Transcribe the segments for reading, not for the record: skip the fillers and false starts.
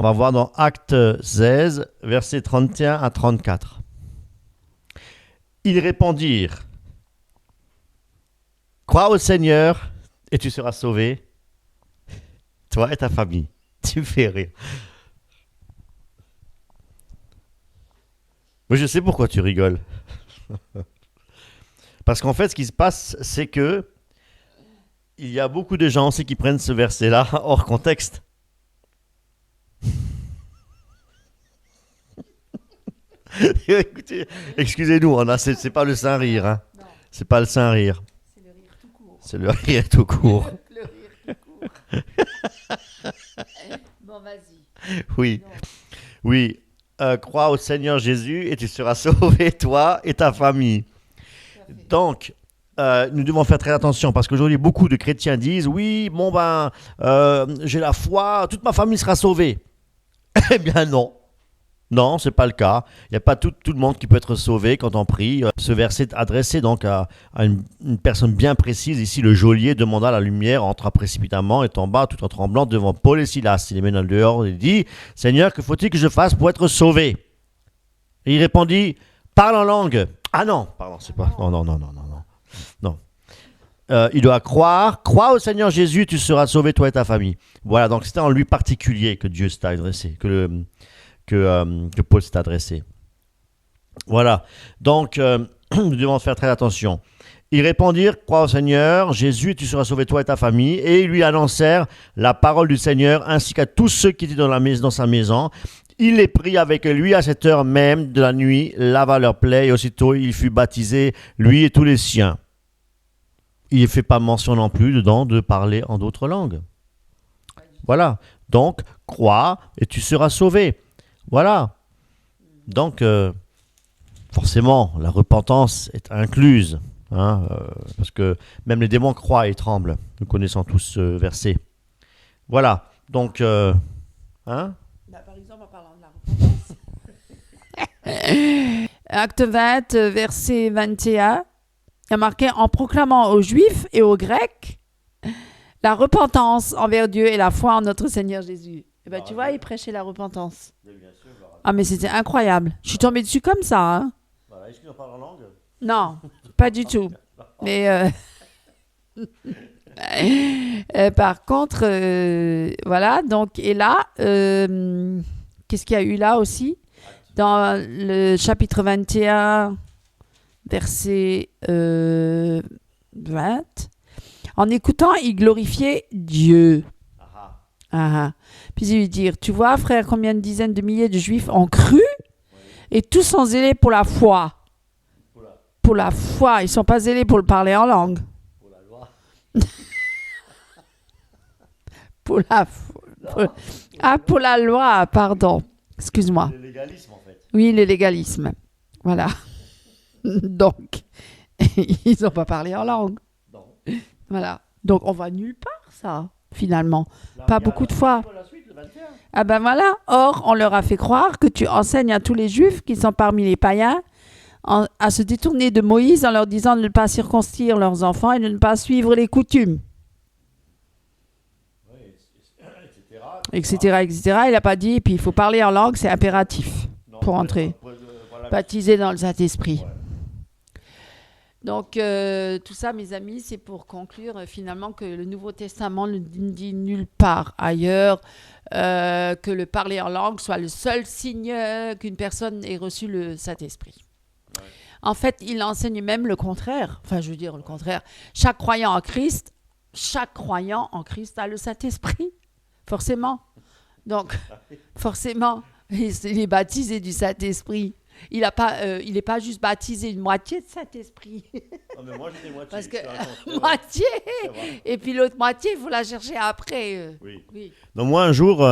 va voir dans Actes 16, versets 31 à 34. Ils répondirent, « Crois au Seigneur et tu seras sauvé, toi et ta famille. » Tu me fais rire. Mais je sais pourquoi tu rigoles. Parce qu'en fait, ce qui se passe, c'est que il y a beaucoup de gens aussi qui prennent ce verset-là hors contexte. Écoutez, excusez-nous, c'est pas le saint rire. Hein. C'est pas le saint rire. C'est le rire tout court. C'est le rire tout court. Le rire tout court. Bon, vas-y. Oui, Non. oui. Crois au Seigneur Jésus et tu seras sauvé, toi et ta famille. Donc, nous devons faire très attention parce qu'aujourd'hui, beaucoup de chrétiens disent oui, bon ben, j'ai la foi, toute ma famille sera sauvée. Eh bien non. Non, c'est pas le cas. Il n'y a pas tout le monde qui peut être sauvé quand on prie. Ce verset est adressé donc à une personne bien précise. Ici, le geôlier demanda la lumière, entra précipitamment et tomba tout en tremblant devant Paul et Silas. Il les met dans le dehors et dit « Seigneur, que faut-il que je fasse pour être sauvé ?» Et il répondit « Parle en langue. » Ah non, pardon, c'est pas... Non. Il doit croire au Seigneur Jésus, tu seras sauvé, toi et ta famille. Voilà, donc c'était en lui particulier que Dieu s'est adressé, que Paul s'est adressé. Voilà, donc nous devons faire très attention. Ils répondirent, crois au Seigneur, Jésus, tu seras sauvé, toi et ta famille. Et ils lui annoncèrent la parole du Seigneur, ainsi qu'à tous ceux qui étaient dans sa maison. Il les prit avec lui à cette heure même de la nuit, lava leurs plaies, et aussitôt il fut baptisé, lui et tous les siens. Il ne fait pas mention non plus dedans de parler en d'autres langues. Voilà, donc crois et tu seras sauvé. Voilà. Donc, forcément, la repentance est incluse. Hein, parce que même les démons croient et tremblent. Nous connaissons tous ce verset. Voilà. Donc, Par exemple, en parlant de la repentance. Acte 20, verset 21. Il y a marqué « En proclamant aux Juifs et aux Grecs la repentance envers Dieu et la foi en notre Seigneur Jésus. » Et ben, tu vois, il prêchait la repentance. Ah, mais c'était incroyable. Je suis tombée dessus comme ça. Hein. voilà. Est-ce qu'ils en parlent en langue ? Non, pas du tout. Mais par contre, voilà. Donc, et là, qu'est-ce qu'il y a eu là aussi ? Dans le chapitre 21, verset 20. En écoutant, il glorifiait Dieu. Ah. Puis il lui dit, tu vois, frère, combien de dizaines de milliers de Juifs ont cru et tous sont zélés pour la foi. Pour la foi. Ils ne sont pas zélés pour le parler en langue. Pour la loi. Pour la foi. Pour la loi, pardon. Excuse-moi. Le légalisme, en fait. Oui, le légalisme. Voilà. Donc, ils n'ont pas parlé en langue. Non. Voilà. Donc, on va nulle part, ça, finalement. Là, Pas beaucoup de fois. La suite, le 21. Ah ben voilà. Or, on leur a fait croire que tu enseignes à tous les Juifs qui sont parmi les païens à se détourner de Moïse en leur disant de ne pas circoncire leurs enfants et de ne pas suivre les coutumes. Oui, etc. Il n'a pas dit, et puis il faut parler en langue, c'est impératif Non, pour entrer. Voilà. Baptisé dans le Saint-Esprit. Ouais. Donc, tout ça, mes amis, c'est pour conclure finalement que le Nouveau Testament ne dit nulle part ailleurs que le parler en langue soit le seul signe qu'une personne ait reçu le Saint-Esprit. Ouais. En fait, il enseigne même le contraire. Enfin, je veux dire le contraire. Chaque croyant en Christ a le Saint-Esprit, forcément. Donc, forcément, il est baptisé du Saint-Esprit. Il n'est pas juste baptisé une moitié de Saint-Esprit. Non, mais moi, j'étais moitié. Parce que moitié, et puis l'autre moitié, il faut la chercher après. Oui. Donc moi, un jour,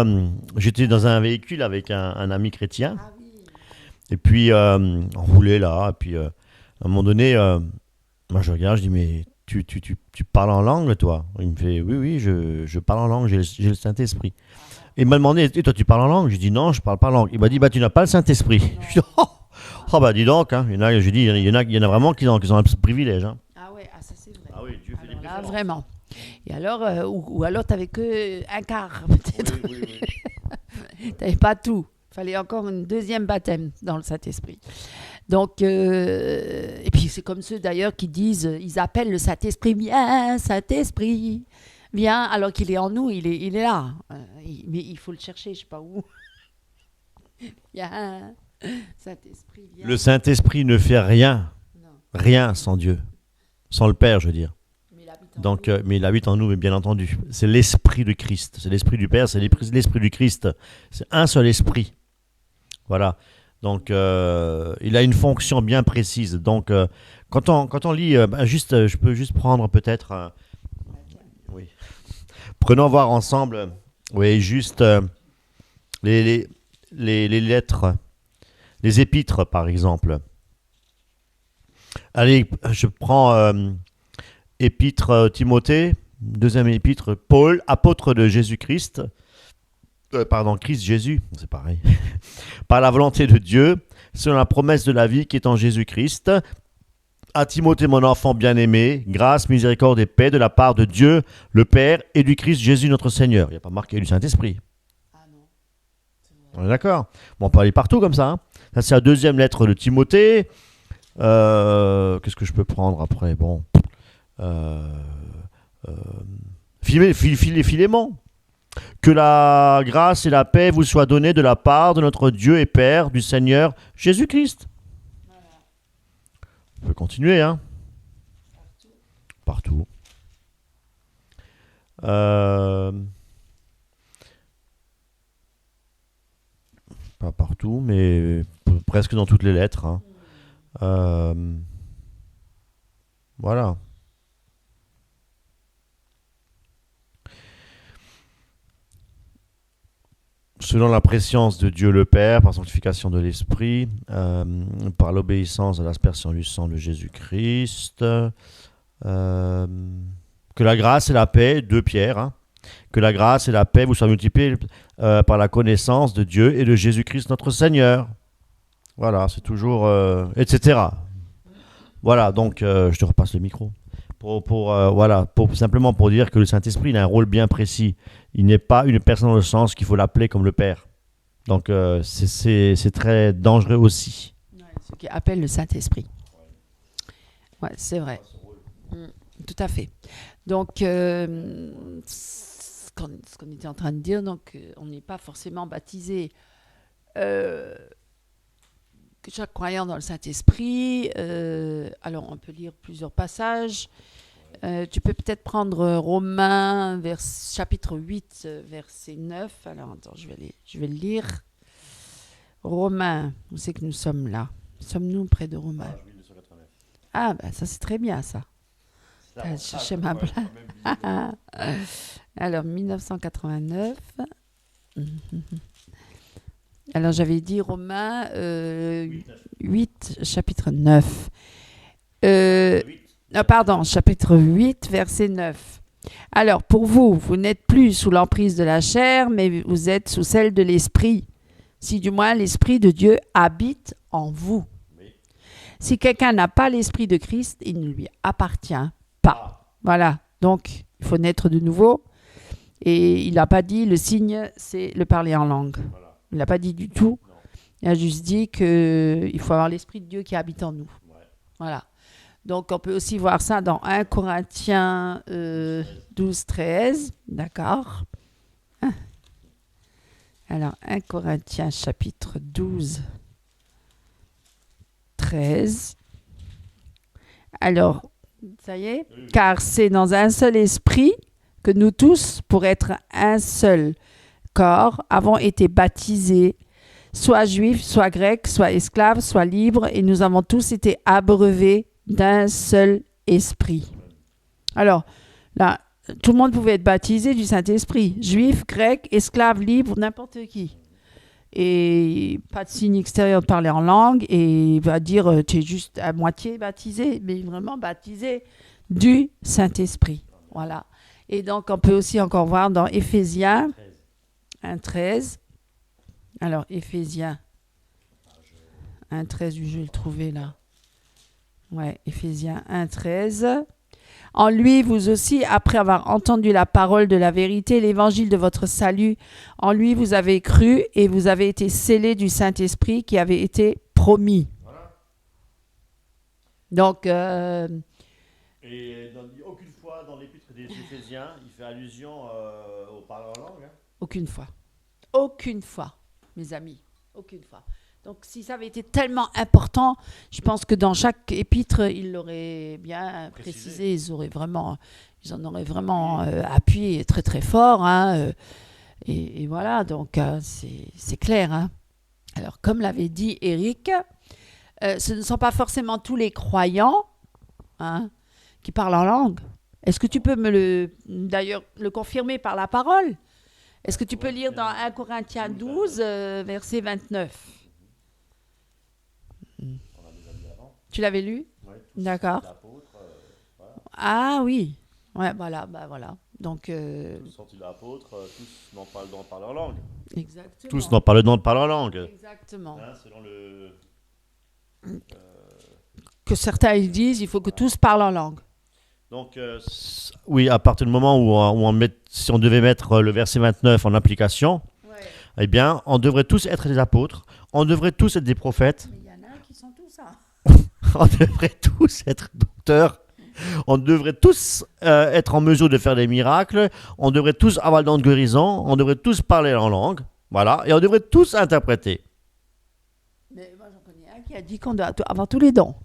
j'étais dans un véhicule avec un ami chrétien. Ah oui. Et puis, on roulait là. Et puis, à un moment donné, moi, je regarde, je dis, mais tu parles en langue, toi ? Il me fait, oui, je parle en langue, j'ai le Saint-Esprit. Et il m'a demandé, et toi, tu parles en langue ? Je dis, non, je parle pas en langue. Il m'a dit, tu n'as pas le Saint-Esprit. Je dis, dis donc, hein. Il y en a vraiment qui ont un privilège. Hein. Ah ouais, ça c'est vrai. Ah oui, Dieu fait des là, préférences. vraiment. Et alors, ou alors, tu n'avais qu'un quart, peut-être. Oui. T'avais pas tout. Il fallait encore une deuxième baptême dans le Saint-Esprit. Donc, et puis c'est comme ceux d'ailleurs qui disent, ils appellent le Saint-Esprit, viens, Saint-Esprit, viens, alors qu'il est en nous, il est là. Mais il faut le chercher, je sais pas où. Viens, Saint-Esprit, viens. Le Saint-Esprit ne fait rien, Non. rien sans Dieu, sans le Père, je veux dire. Mais il habite en Donc, nous. mais il habite en nous, mais bien entendu. C'est l'Esprit de Christ, c'est l'Esprit du Père, c'est l'Esprit du Christ. C'est un seul Esprit. Voilà. Donc, il a une fonction bien précise. Donc, quand on lit, je peux juste prendre peut-être, oui, prenons voir ensemble, oui, juste les lettres, les épîtres, par exemple. Allez, je prends épître Timothée, deuxième épître, Paul, apôtre de Jésus-Christ, Christ Jésus, c'est pareil, par la volonté de Dieu, selon la promesse de la vie qui est en Jésus-Christ, à Timothée, mon enfant bien-aimé, grâce, miséricorde et paix de la part de Dieu, le Père, et du Christ Jésus notre Seigneur. Il n'y a pas marqué du Saint-Esprit. Ah non. On est d'accord? Bon, on peut aller partout comme ça. Hein. Ça, c'est la deuxième lettre de Timothée. Qu'est-ce que je peux prendre après? Bon. Philémon. Que la grâce et la paix vous soient données de la part de notre Dieu et Père, du Seigneur Jésus-Christ. On peut continuer, hein? Partout. Pas partout, mais presque dans toutes les lettres. Hein. Voilà. Selon la préscience de Dieu le Père, par sanctification de l'Esprit, par l'obéissance à l'aspersion du sang de Jésus-Christ, que la grâce et la paix, 2 Pierre, hein, que la grâce et la paix vous soient multipliées par la connaissance de Dieu et de Jésus-Christ notre Seigneur. Voilà, c'est toujours... etc. Voilà, donc je te repasse le micro. Simplement pour dire que le Saint-Esprit il a un rôle bien précis. Il n'est pas une personne dans le sens qu'il faut l'appeler comme le Père. Donc c'est très dangereux aussi. Ouais, ce qui appelle le Saint-Esprit. Ouais, c'est vrai. Tout à fait. Donc, ce qu'on était en train de dire, donc, on n'est pas forcément baptisé que chaque croyant dans le Saint-Esprit. Alors, on peut lire plusieurs passages. Tu peux peut-être prendre Romains, chapitre 8, verset 9. Alors, attends, je vais le lire. Romains, où c'est que nous sommes là? Sommes-nous près de Romains? Ah, ben ça, c'est très bien, ça. T'as cherché ma place. Alors, 1989. Alors, j'avais dit Romains 8, chapitre 9. Chapitre 8, verset 9. Alors, pour vous, vous n'êtes plus sous l'emprise de la chair, mais vous êtes sous celle de l'esprit. Si du moins l'esprit de Dieu habite en vous. Si quelqu'un n'a pas l'esprit de Christ, il ne lui appartient pas. Voilà. Donc, il faut naître de nouveau. Et il n'a pas dit le signe, c'est le parler en langue. Voilà. Il n'a pas dit du tout. Non. Il a juste dit qu'il faut avoir l'esprit de Dieu qui habite en nous. Ouais. Voilà. Donc, on peut aussi voir ça dans 1 Corinthiens 12, 13. D'accord. Alors, 1 Corinthiens chapitre 12, 13. Alors, ça y est, car c'est dans un seul esprit que nous tous, pour être un seul corps, avons été baptisés, soit juifs, soit grecs, soit esclaves, soit libres, et nous avons tous été abreuvés d'un seul esprit. Alors, là, tout le monde pouvait être baptisé du Saint-Esprit, juif, grec, esclave, libre, n'importe qui. Et pas de signe extérieur de parler en langue, et il va dire tu es juste à moitié baptisé, mais vraiment baptisé du Saint-Esprit. Voilà. Et donc, on peut aussi encore voir dans Éphésiens 1,13. Alors, Éphésiens 1,13, je vais le trouver là. Ouais, Éphésiens 1,13. En lui, vous aussi, après avoir entendu la parole de la vérité, l'évangile de votre salut, en lui, vous avez cru et vous avez été scellés du Saint-Esprit qui avait été promis. Voilà. Donc, Et aucune fois dans l'épître des Éphésiens, il fait allusion au parler en langue. Hein. aucune fois. Aucune fois, mes amis. Aucune fois. Donc, si ça avait été tellement important, je pense que dans chaque épître, ils l'auraient bien précisé. Ils en auraient vraiment appuyé très, très fort. Hein, et voilà, donc c'est clair. Hein. Alors, comme l'avait dit Eric, ce ne sont pas forcément tous les croyants hein, qui parlent en langue. Est-ce que tu peux d'ailleurs le confirmer par la parole? Est-ce que tu peux lire dans 1 Corinthiens 12, verset 29? On a déjà lu avant. Tu l'avais lu? Ouais, D'accord. L'apôtre, voilà. Ah oui. Ouais, voilà, voilà. Donc, Tous sortis de l'apôtre, tous n'ont pas le don de parler en langue. exactement. Tous n'ont pas le don de parler en langue. Exactement. Hein, selon le. Que certains ils disent, il faut que tous parlent en langue. Donc, oui, à partir du moment si on devait mettre le verset 29 en application, eh bien, on devrait tous être des apôtres, on devrait tous être des prophètes, Mais il y en a qui sont tous ça. on devrait tous être docteurs, on devrait tous être en mesure de faire des miracles, on devrait tous avoir le don de guérison, on devrait tous parler en langue, voilà, et on devrait tous interpréter. Mais moi, j'en connais un qui a dit qu'on doit avoir tous les dons.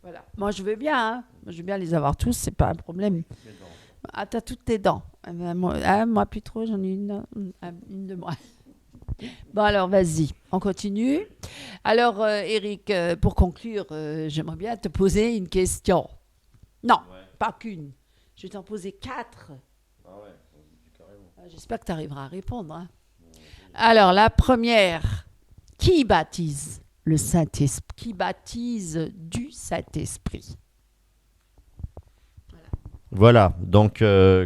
Voilà. Moi, je veux bien, hein. Moi, je veux bien les avoir tous, c'est pas un problème. Ah, t'as toutes tes dents. Moi, plus trop, j'en ai une de moi. Bon, alors, vas-y, on continue. Alors, Eric, pour conclure, j'aimerais bien te poser une question. Non, pas qu'une. Je vais t'en poser 4. Ah ouais, carrément. J'espère que tu arriveras à répondre. Hein. Alors, la première, qui baptise le Saint-Esprit? Qui baptise du Saint-Esprit? Voilà, donc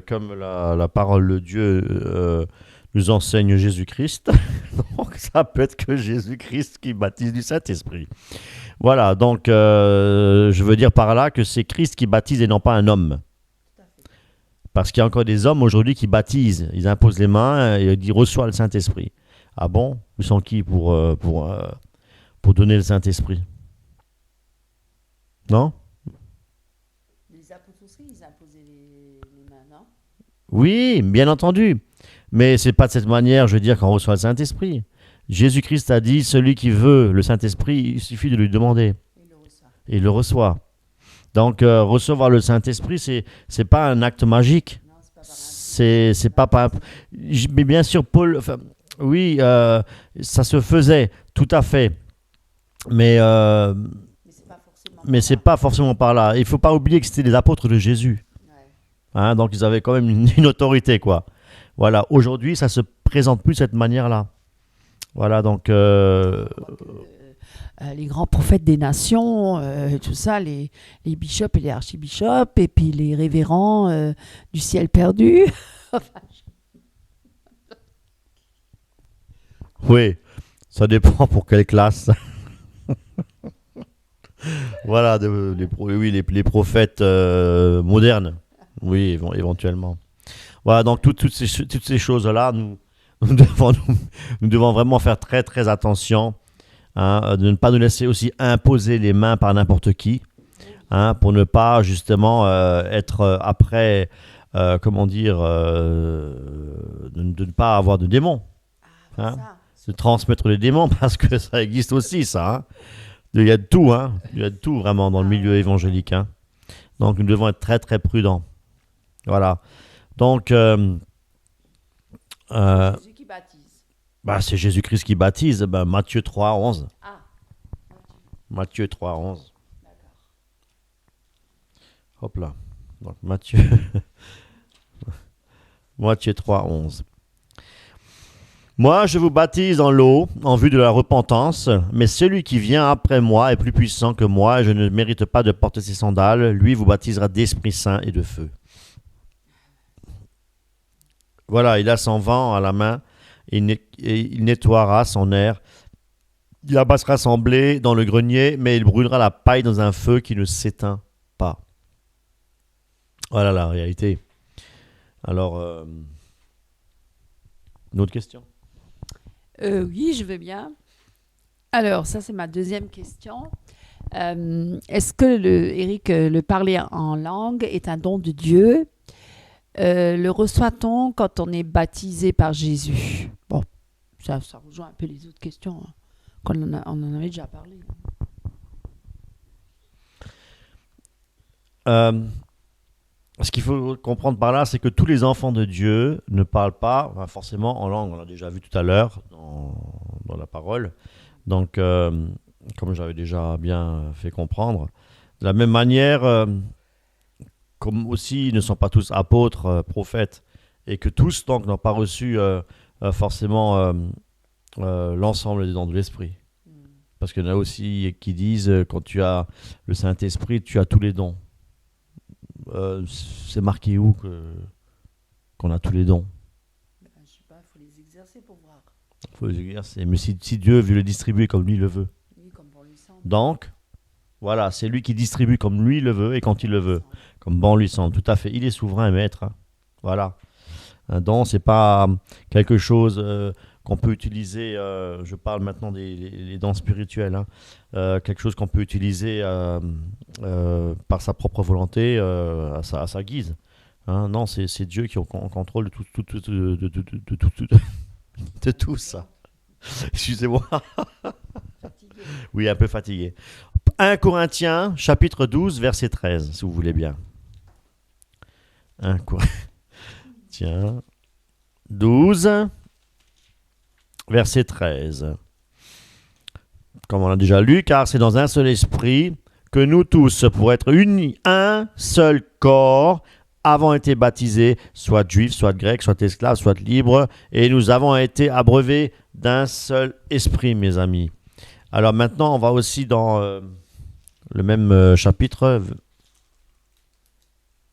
comme la parole de Dieu nous enseigne Jésus-Christ, donc ça peut être que Jésus-Christ qui baptise du Saint-Esprit. Voilà, donc je veux dire par là que c'est Christ qui baptise et non pas un homme. Parce qu'il y a encore des hommes aujourd'hui qui baptisent, ils imposent les mains et ils disent reçois le Saint-Esprit. Ah bon? Ils sont qui pour donner le Saint-Esprit? Non? Les apôtres aussi, ils imposaient les mains, non? Oui, bien entendu. Mais c'est pas de cette manière, je veux dire, qu'on reçoit le Saint-Esprit. Jésus-Christ a dit, celui qui veut le Saint-Esprit, il suffit de lui demander. Et il le reçoit. Donc, recevoir le Saint-Esprit, c'est pas un acte magique. Non, c'est pas C'est pas... Mais bien sûr, Paul... Enfin, oui, ça se faisait, tout à fait. Mais c'est pas forcément par là. Il faut pas oublier que c'était les apôtres de Jésus. Hein, donc, ils avaient quand même une autorité, quoi. Voilà, aujourd'hui, ça se présente plus de cette manière-là. Voilà, donc... les grands prophètes des nations, tout ça, les bishops et les archibishops, et puis les révérends du ciel perdu. Oui, ça dépend pour quelle classe. Voilà, les prophètes modernes. Oui, éventuellement. Voilà, donc toutes ces choses-là, nous devons vraiment faire très très attention, hein, de ne pas nous laisser aussi imposer les mains par n'importe qui, hein, pour ne pas justement être après, comment dire, de ne pas avoir de démons, hein, de transmettre les démons, parce que ça existe aussi, ça. Hein. Il y a de tout, hein, il y a de tout vraiment dans le milieu évangélique. Hein. Donc nous devons être très très prudents. Voilà. Donc, Jésus qui baptise. C'est Jésus-Christ qui baptise. Matthieu 3, 11. Ah, Matthieu 3, 11. d'accord. Hop là. Donc, Matthieu 3, 11. Moi, je vous baptise dans l'eau en vue de la repentance, mais celui qui vient après moi est plus puissant que moi et je ne mérite pas de porter ses sandales. Lui vous baptisera d'Esprit Saint et de feu. Voilà, il a son vent à la main, et il nettoiera son air. Il amassera son blé dans le grenier, mais il brûlera la paille dans un feu qui ne s'éteint pas. Voilà la réalité. Alors, une autre question? Oui, je veux bien. Alors, ça, c'est ma deuxième question. Est-ce que, Eric, le parler en langue est un don de Dieu? Le reçoit-on quand on est baptisé par Jésus? Bon, ça rejoint un peu les autres questions, hein, on en avait déjà parlé. Ce qu'il faut comprendre par là, c'est que tous les enfants de Dieu ne parlent pas forcément en langue. On l'a déjà vu tout à l'heure dans la parole. Donc, comme j'avais déjà bien fait comprendre, de la même manière, comme aussi ils ne sont pas tous apôtres, prophètes, et que tous donc n'ont pas reçu forcément l'ensemble des dons de l'Esprit. Parce qu'il y en a aussi qui disent quand tu as le Saint-Esprit, tu as tous les dons. C'est marqué où qu'on a tous les dons? Je sais pas, il faut les exercer pour voir. Il faut les exercer. Mais si Dieu veut le distribuer comme lui le veut. Oui, comme bon lui semble. Donc, voilà, c'est lui qui distribue comme lui le veut et quand il le veut. Comme bon lui semble. Tout à fait. Il est souverain maître. Hein. Voilà. Un don, c'est pas quelque chose qu'on peut utiliser. Je parle maintenant des dons spirituels. Hein, quelque chose qu'on peut utiliser par sa propre volonté, à sa guise. Hein, non, c'est Dieu qui est en contrôle de tout ça. Excusez-moi. Fatigué. Oui, un peu fatigué. 1 Corinthiens, chapitre 12, verset 13, si vous voulez bien. 1 Corinthiens 12, verset 13. Comme on l'a déjà lu, car c'est dans un seul esprit que nous tous, pour être unis, un seul corps, avons été baptisés, soit juifs, soit grecs, soit esclaves, soit libres, et nous avons été abreuvés d'un seul esprit, mes amis. Alors maintenant, on va aussi dans le même chapitre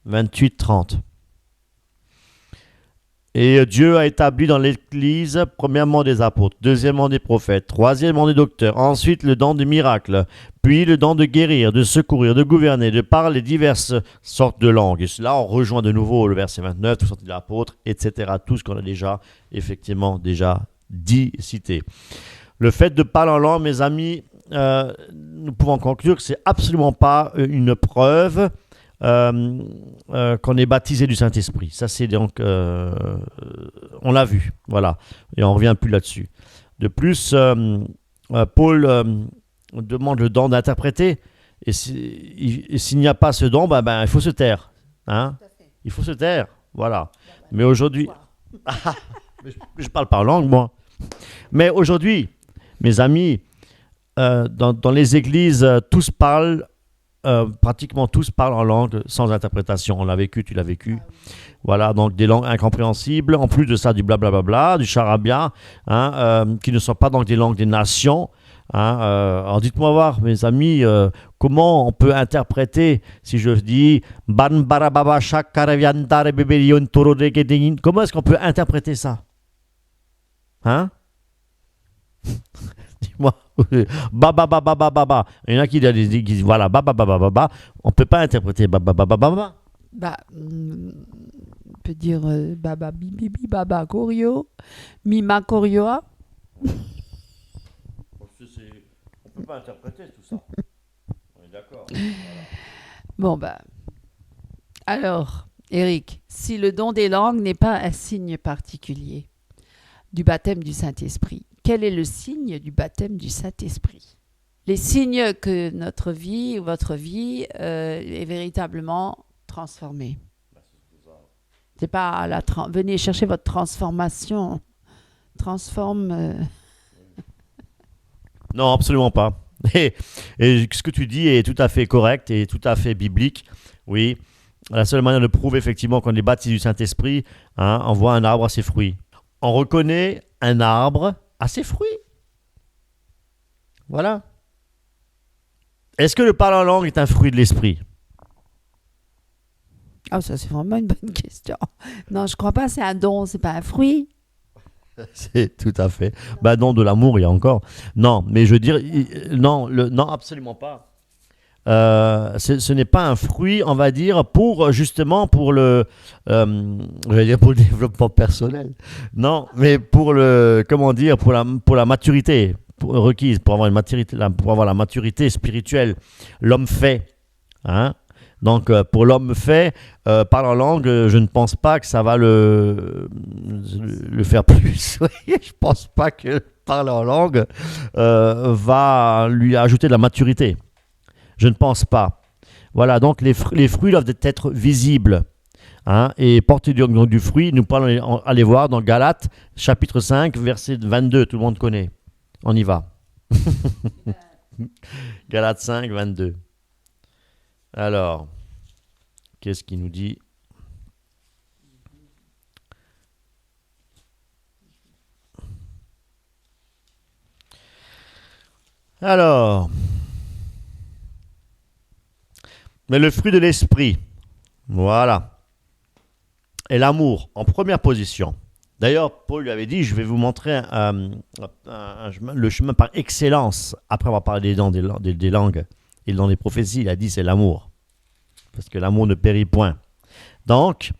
28-30. Et Dieu a établi dans l'Église, premièrement des apôtres, deuxièmement des prophètes, troisièmement des docteurs, ensuite le don des miracles, puis le don de guérir, de secourir, de gouverner, de parler diverses sortes de langues. Et cela, on rejoint de nouveau le verset 29, tout sortes des apôtres, etc. Tout ce qu'on a déjà, effectivement, dit, cité. Le fait de parler en langue, mes amis, nous pouvons conclure que c'est absolument pas une preuve qu'on est baptisé du Saint-Esprit. Ça, c'est donc... on l'a vu, voilà. Et on ne revient plus là-dessus. De plus, Paul demande le don d'interpréter. Et s'il n'y a pas ce don, il faut se taire. Hein? Il faut se taire, voilà. Mais aujourd'hui... je parle par langue, moi. Mais aujourd'hui, mes amis, dans les églises, tous parlent... pratiquement tous parlent en langue sans interprétation. On l'a vécu, tu l'as vécu. Voilà, donc des langues incompréhensibles. En plus de ça, du blablabla, du charabia, hein, qui ne sont pas donc des langues des nations. Hein, alors dites-moi voir, mes amis, comment on peut interpréter, si je dis comment est-ce qu'on peut interpréter ça? Hein? Dis-moi. Baba. Il y en a qui disent voilà, baba. On ne peut pas interpréter baba. On peut dire baba bibi baba corio, mima corioa. On ne peut pas interpréter tout ça. On est d'accord. Bon, alors, Eric, si le don des langues n'est pas un signe particulier du baptême du Saint-Esprit, quel est le signe du baptême du Saint-Esprit? Les signes que notre vie ou votre vie est véritablement transformée. C'est pas venez chercher votre transformation. Transforme. Non, absolument pas. Et ce que tu dis est tout à fait correct et tout à fait biblique. Oui, la seule manière de prouver effectivement qu'on est baptisé du Saint-Esprit, hein, on voit un arbre à ses fruits. On reconnaît un arbre à ses fruits. Voilà. Est-ce que le parler en langue est un fruit de l'esprit? Ah, ça c'est vraiment une bonne question. Non, je crois pas, c'est un don, c'est pas un fruit. C'est tout à fait. Non, de l'amour, il y a encore. Non, mais je veux dire, non, absolument pas. ce n'est pas un fruit, on va dire, pour justement pour j'allais dire pour le développement personnel. Non, mais pour comment dire, pour la maturité requise, pour avoir pour avoir la maturité spirituelle, l'homme fait, hein. Donc, pour l'homme fait, parler en langue, je ne pense pas que ça va le faire plus. Je pense pas que parler en langue va lui ajouter de la maturité. Je ne pense pas. Voilà, donc les fruits doivent être visibles. Hein, et porter donc du fruit, nous allons aller voir dans Galates, chapitre 5, verset 22, tout le monde connaît. On y va. Galates 5, 22. Alors, qu'est-ce qu'il nous dit? Alors, mais le fruit de l'esprit, voilà, et l'amour en première position. D'ailleurs, Paul lui avait dit, je vais vous montrer le chemin par excellence, après avoir parlé des langues et dans les prophéties, il a dit c'est l'amour. Parce que l'amour ne périt point. Donc,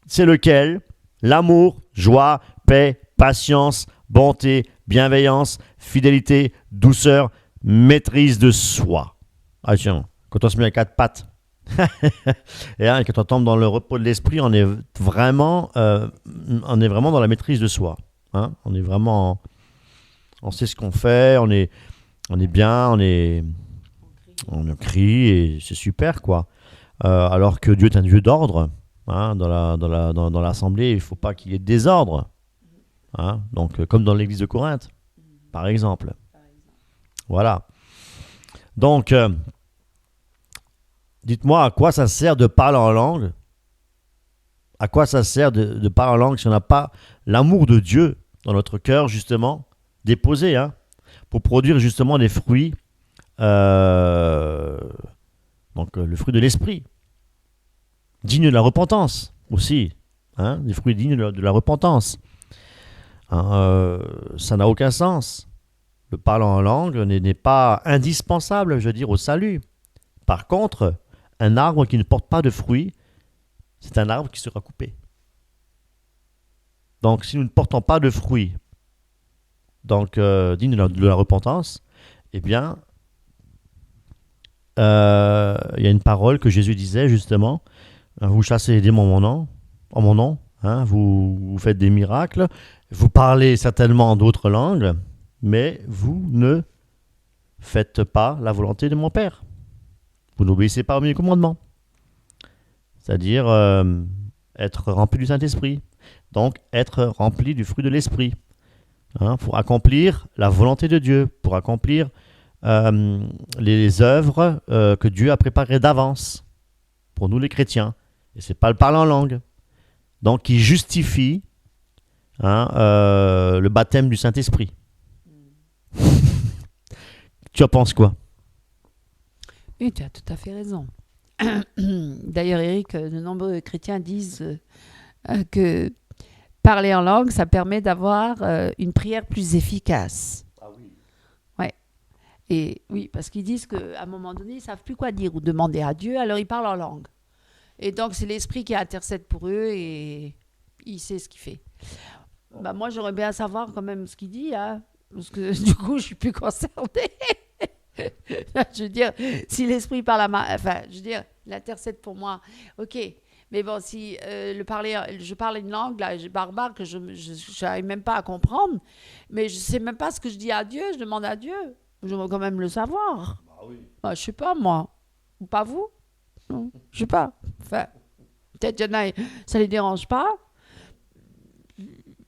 c'est lequel? L'amour, joie, paix, patience, bonté, bienveillance, fidélité, douceur, maîtrise de soi. Attention, quand on se met à quatre pattes, et hein, quand on tombe dans le repos de l'esprit, on est vraiment dans la maîtrise de soi. Hein? On sait ce qu'on fait, on est bien, on crie et c'est super quoi. Alors que Dieu est un Dieu d'ordre. Hein, dans l'assemblée, il ne faut pas qu'il y ait de désordre. Hein, donc, comme dans l'église de Corinthe, par exemple. Voilà. Donc, dites-moi à quoi ça sert de parler en langue? À quoi ça sert de parler en langue si on n'a pas l'amour de Dieu dans notre cœur, justement, déposé, hein, pour produire justement des fruits, donc le fruit de l'esprit, digne de la repentance aussi, hein, des fruits dignes de la repentance. Hein, ça n'a aucun sens. Le parler en langue n'est pas indispensable, je veux dire, au salut. Par contre, un arbre qui ne porte pas de fruits, c'est un arbre qui sera coupé. Donc, si nous ne portons pas de fruits, donc dignes de la repentance, eh bien, il y a une parole que Jésus disait justement, vous chassez les démons en mon nom, hein, vous faites des miracles, vous parlez certainement d'autres langues, mais vous ne faites pas la volonté de mon Père. Vous n'obéissez pas aux mes commandements. C'est-à-dire être rempli du Saint-Esprit. Donc, être rempli du fruit de l'Esprit. Hein, pour accomplir la volonté de Dieu, pour accomplir les œuvres que Dieu a préparées d'avance pour nous les chrétiens. Et ce n'est pas le parler en langue. Donc, qui justifie le baptême du Saint-Esprit. Tu en penses quoi? Oui, tu as tout à fait raison. D'ailleurs, Eric, de nombreux chrétiens disent que parler en langue, ça permet d'avoir une prière plus efficace. Ah oui. Ouais. Et oui, parce qu'ils disent qu'à un moment donné, ils ne savent plus quoi dire ou demander à Dieu, alors ils parlent en langue. Et donc, c'est l'Esprit qui intercède pour eux et il sait ce qu'il fait. Bah, moi, j'aimerais bien savoir quand même ce qu'il dit, hein, parce que du coup, je suis plus concernée. Je veux dire, si l'Esprit parle je veux dire, il intercède pour moi, ok. Mais bon, si je parle une langue là, barbare que je n'arrive même pas à comprendre, mais je ne sais même pas ce que je dis à Dieu, je demande à Dieu. Je veux quand même le savoir. Bah oui. Je ne sais pas, moi. Ou pas vous? Non, je ne sais pas. Enfin, peut-être qu'il y en a, ça ne les dérange pas.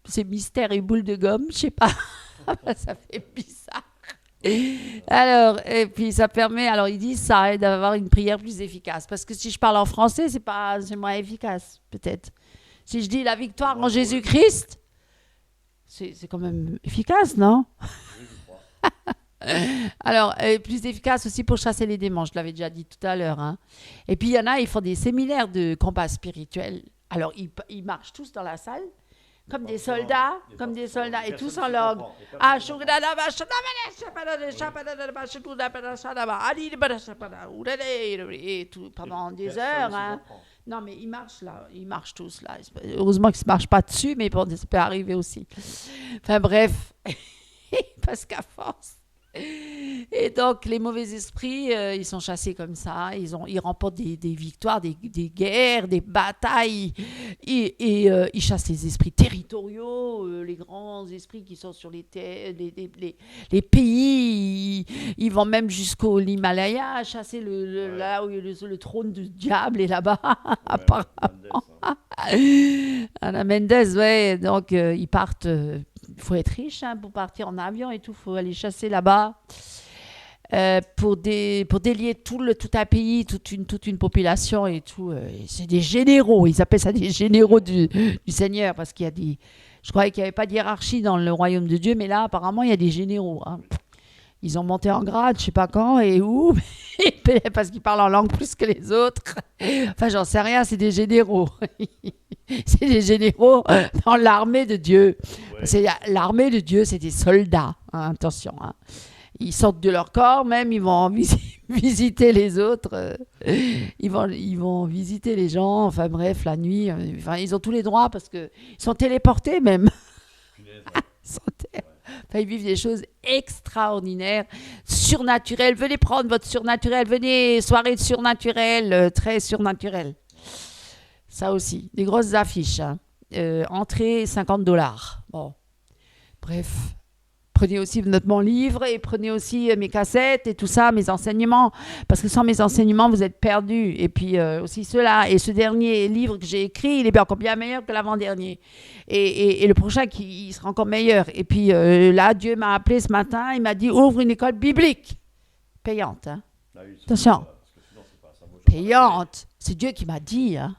C'est mystère et boule de gomme, je ne sais pas. Ça fait bizarre. Alors, et puis ça permet, alors ils disent, ça aide à avoir une prière plus efficace. Parce que si je parle en français, c'est moins efficace, peut-être. Si je dis la victoire en Jésus-Christ, c'est quand même efficace, non? Alors, plus efficace aussi pour chasser les démons, je l'avais déjà dit tout à l'heure. Hein. Et puis il y en a, ils font des séminaires de combat spirituel. Alors, ils marchent tous dans la salle, comme des soldats, et tous en langue. Ah, et tout pendant des heures. Hein. Non, mais ils marchent là, ils marchent tous là. Heureusement qu'ils ne marchent pas dessus, mais bon, ça peut arriver aussi. Enfin bref, parce qu'à force. Et donc, les mauvais esprits, ils sont chassés comme ça. Ils remportent des victoires, des guerres, des batailles. Ils chassent les esprits territoriaux, les grands esprits qui sont sur les pays. Ils vont même jusqu'au l'Himalaya, chasser là où le trône du diable est là-bas, apparemment. Anna Mendes, ouais. Donc, ils partent. Il faut être riche pour partir en avion et tout. Il faut aller chasser là-bas pour délier tout un pays, toute une population et tout. C'est des généraux. Ils appellent ça des généraux du Seigneur parce qu'il y a je croyais qu'il n'y avait pas de hiérarchie dans le royaume de Dieu, mais là, apparemment, il y a des généraux. Hein. Ils ont monté en grade, je ne sais pas quand et où, parce qu'ils parlent en langue plus que les autres. Enfin, j'en sais rien, c'est des généraux. C'est des généraux dans l'armée de Dieu. Ouais. L'armée de Dieu, c'est des soldats. Hein, attention. Hein. Ils sortent de leur corps, même, ils vont visiter les autres. Ils vont visiter les gens. Enfin, bref, la nuit. Enfin, ils ont tous les droits parce qu'ils sont téléportés, même. Enfin, ils vivent des choses extraordinaires, surnaturelles. Venez prendre votre surnaturel. Venez, soirée de surnaturel, très surnaturel. Ça aussi, des grosses affiches. Hein. Entrée, $50. Bon, bref. Prenez aussi mon livre et prenez aussi mes cassettes et tout ça, mes enseignements. Parce que sans mes enseignements, vous êtes perdus. Et puis aussi ceux-là. Et ce dernier livre que j'ai écrit, il est encore bien meilleur que l'avant-dernier. Et le prochain, il sera encore meilleur. Et puis là, Dieu m'a appelé ce matin. Il m'a dit, ouvre une école biblique. Payante. Hein. Attention. Payante. C'est Dieu qui m'a dit. Hein.